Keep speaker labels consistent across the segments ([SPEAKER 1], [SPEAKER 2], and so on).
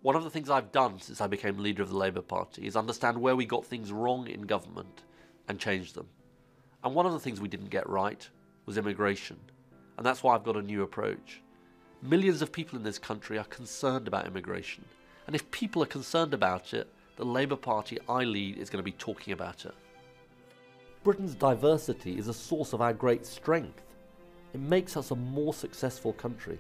[SPEAKER 1] One of the things I've done since I became leader of the Labour Party is understand where we got things wrong in government and change them. And one of the things we didn't get right was immigration. And that's why I've got a new approach. Millions of people in this country are concerned about immigration. And if people are concerned about it, the Labour Party I lead is going to be talking about it. Britain's diversity is a source of our great strength. It makes us a more successful country.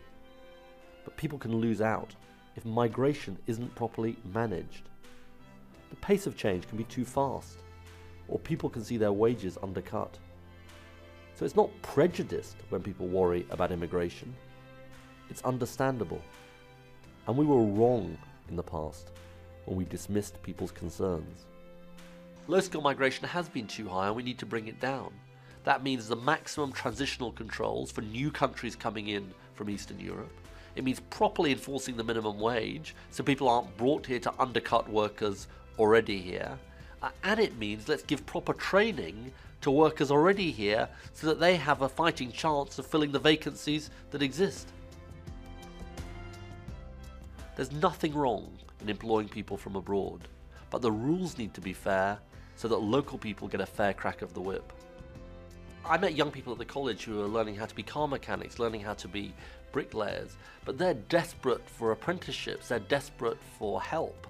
[SPEAKER 1] But people can lose out if migration isn't properly managed. The pace of change can be too fast, or people can see their wages undercut. So it's not prejudiced when people worry about immigration. It's understandable. And we were wrong in the past when we dismissed people's concerns. Low-skill migration has been too high and we need to bring it down. That means the maximum transitional controls for new countries coming in from Eastern Europe. It means properly enforcing the minimum wage so people aren't brought here to undercut workers already here. And it means let's give proper training to workers already here so that they have a fighting chance of filling the vacancies that exist. There's nothing wrong in employing people from abroad, but the rules need to be fair so that local people get a fair crack of the whip. I met young people at the college who are learning how to be car mechanics, learning how to be bricklayers, but they're desperate for apprenticeships, they're desperate for help.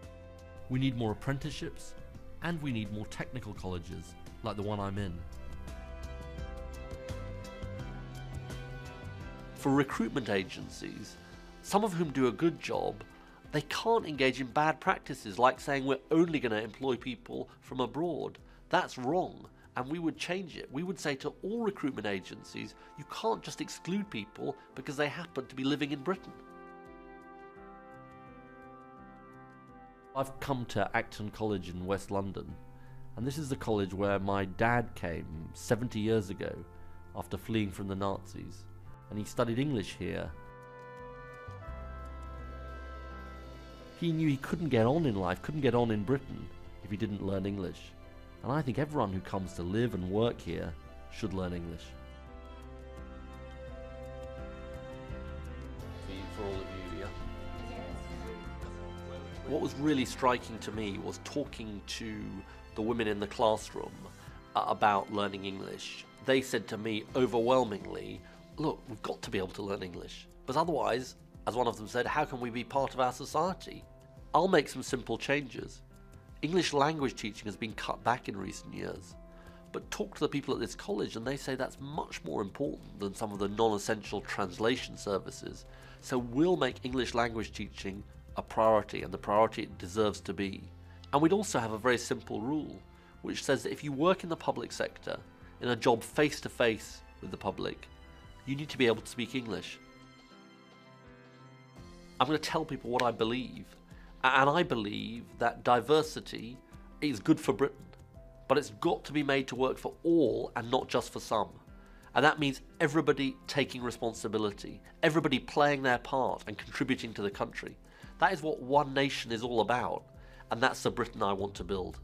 [SPEAKER 1] We need more apprenticeships, and we need more technical colleges, like the one I'm in. For recruitment agencies, some of whom do a good job, they can't engage in bad practices like saying we're only going to employ people from abroad. That's wrong. And we would change it. We would say to all recruitment agencies, you can't just exclude people because they happen to be living in Britain. I've come to Acton College in West London, and this is the college where my dad came 70 years ago after fleeing from the Nazis, and he studied English here. He knew he couldn't get on in life, couldn't get on in Britain if he didn't learn English. And I think everyone who comes to live and work here should learn English. For all of you, yeah? What was really striking to me was talking to the women in the classroom about learning English. They said to me overwhelmingly, look, we've got to be able to learn English. But otherwise, as one of them said, how can we be part of our society? I'll make some simple changes. English language teaching has been cut back in recent years, but talk to the people at this college and they say that's much more important than some of the non-essential translation services. So we'll make English language teaching a priority, and the priority it deserves to be. And we'd also have a very simple rule, which says that if you work in the public sector, in a job face-to-face with the public, you need to be able to speak English. I'm going to tell people what I believe. And I believe that diversity is good for Britain, but it's got to be made to work for all and not just for some. And that means everybody taking responsibility, everybody playing their part and contributing to the country. That is what One Nation is all about, and that's the Britain I want to build.